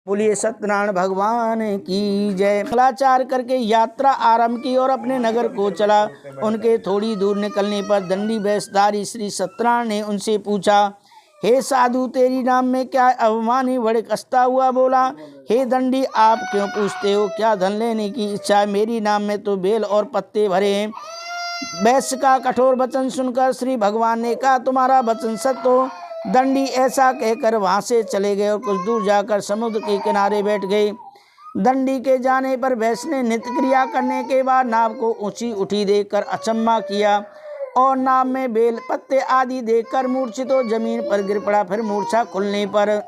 बोलिए सत्यनारायण भगवान की जय। मंगलाचार करके यात्रा आरंभ की और अपने नगर को चला। उनके थोड़ी दूर निकलने पर दंडी वेशधारी श्री सत्यनारायण ने उनसे पूछा, हे साधु, तेरी नाम में क्या अभिमानी बड़े कसता हुआ बोला, हे दंडी, आप क्यों पूछते हो, क्या धन लेने की इच्छा है? मेरी नाम में तो बेल और पत्ते भरे हैं। वैश्य का कठोर वचन सुनकर श्री भगवान ने कहा, तुम्हारा वचन सत्य हो। दंडी ऐसा कहकर वहां से चले गए और कुछ दूर जाकर समुद्र के किनारे बैठ गए। दंडी के जाने पर वैश्य ने नित्य क्रिया करने के बाद नाव को ऊंची उठी देखकर अचम्भा किया और नाव में बेल पत्ते आदि देखकर मूर्छित हो जमीन पर गिर पड़ा। फिर मूर्छा खुलने पर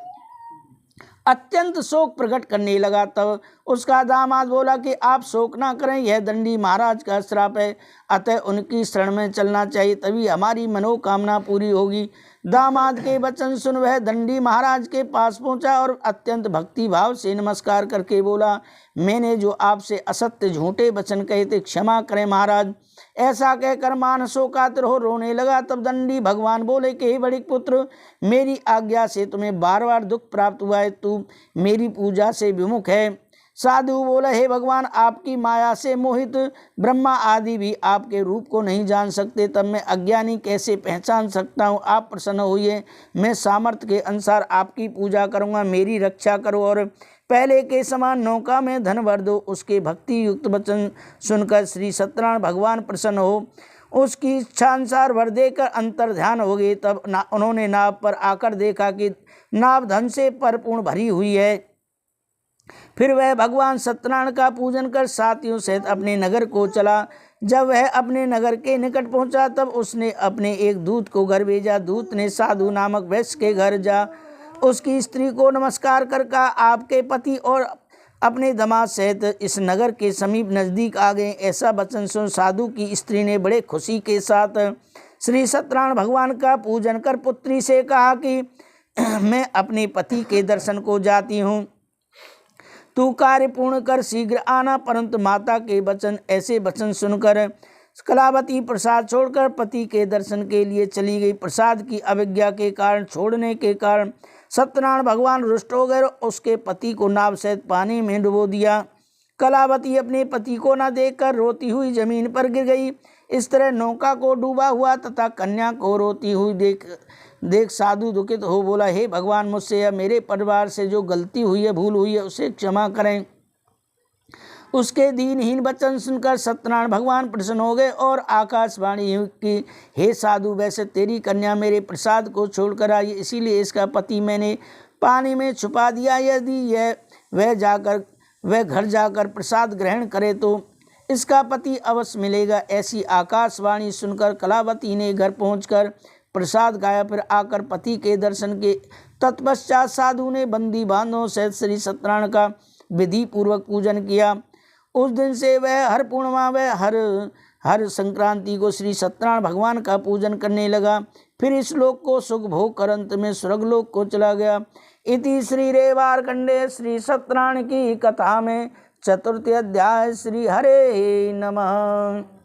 अत्यंत शोक प्रकट करने लगा। तब उसका दामाद बोला कि आप शोक ना करें, यह दंडी महाराज का श्राप है, अतः उनकी शरण में चलना चाहिए, तभी हमारी मनोकामना पूरी होगी। दामाद के वचन सुन वह दंडी महाराज के पास पहुंचा और अत्यंत भक्ति भाव से नमस्कार करके बोला, मैंने जो आपसे असत्य झूठे वचन कहे थे, क्षमा करें महाराज। ऐसा कहकर मानसोकातर हो रोने लगा। तब दंडी भगवान बोले कि हे बड़े पुत्र, मेरी आज्ञा से तुम्हें बार बार दुख प्राप्त हुआ है, तू मेरी पूजा से विमुख है। साधु बोला, हे भगवान, आपकी माया से मोहित ब्रह्मा आदि भी आपके रूप को नहीं जान सकते, तब मैं अज्ञानी कैसे पहचान सकता हूँ। आप प्रसन्न होइए, मैं सामर्थ्य के अनुसार आपकी पूजा करूँगा, मेरी रक्षा करो और पहले के समान नौका में धन भर दो। उसके भक्ति युक्त वचन सुनकर श्री सत्यनारायण भगवान प्रसन्न हो उसकी इच्छानुसार वर देकर अंतर ध्यान हो गए। तब उन्होंने नाव पर आकर देखा कि नाव धन से परिपूर्ण भरी हुई है। फिर वह भगवान सत्यनारायण का पूजन कर साथियों सहित अपने नगर को चला। जब वह अपने नगर के निकट पहुंचा तब उसने अपने एक दूत को घर भेजा। दूत ने साधु नामक वैश्य के घर जा उसकी स्त्री को नमस्कार कर कहा, आपके पति और अपने दामाद सहित इस नगर के समीप नजदीक आ गए। ऐसा वचन सुन साधु की स्त्री ने बड़े खुशी के साथ श्री सत्यनारायण भगवान का पूजन कर पुत्री से कहा कि मैं अपने पति के दर्शन को जाती हूँ, तू कार्य पूर्ण कर शीघ्र आना। परंतु माता के वचन ऐसे वचन सुनकर कलावती प्रसाद छोड़कर पति के दर्शन के लिए चली गई। प्रसाद की अवज्ञा के कारण छोड़ने के कारण सत्यनारायण भगवान रुष्ट हो गए और उसके पति को नाव सहित पानी में डुबो दिया। कलावती अपने पति को न देखकर रोती हुई जमीन पर गिर गई। इस तरह नौका को डूबा हुआ तथा कन्या को रोती हुई देख साधु दुखित हो बोला, हे भगवान, मुझसे या मेरे परिवार से जो गलती हुई है, भूल हुई है, उसे क्षमा करें। उसके दीनहीन वचन सुनकर सत्यनारायण भगवान प्रसन्न हो गए और आकाशवाणी की, हे साधु, वैसे तेरी कन्या मेरे प्रसाद को छोड़कर आई, इसीलिए इसका पति मैंने पानी में छुपा दिया। यदि वह घर जाकर प्रसाद ग्रहण करे तो इसका पति अवश्य मिलेगा। ऐसी आकाशवाणी सुनकर कलावती ने घर पहुंचकर प्रसाद गाया। फिर आकर पति के दर्शन के तत्पश्चात साधु ने बंदी बांधों सहित श्री सत्यनारायण का विधि पूर्वक पूजन किया। उस दिन से वह हर पूर्णिमा व हर संक्रांति को श्री सत्यनारायण भगवान का पूजन करने लगा। फिर इस लोक को सुख भोग कर अंत में स्वर्गलोक को चला गया। इति श्री रेवारखंडे श्री सत्यनारायण की कथा में चतुर्थ अध्याय। श्री हरे नमः।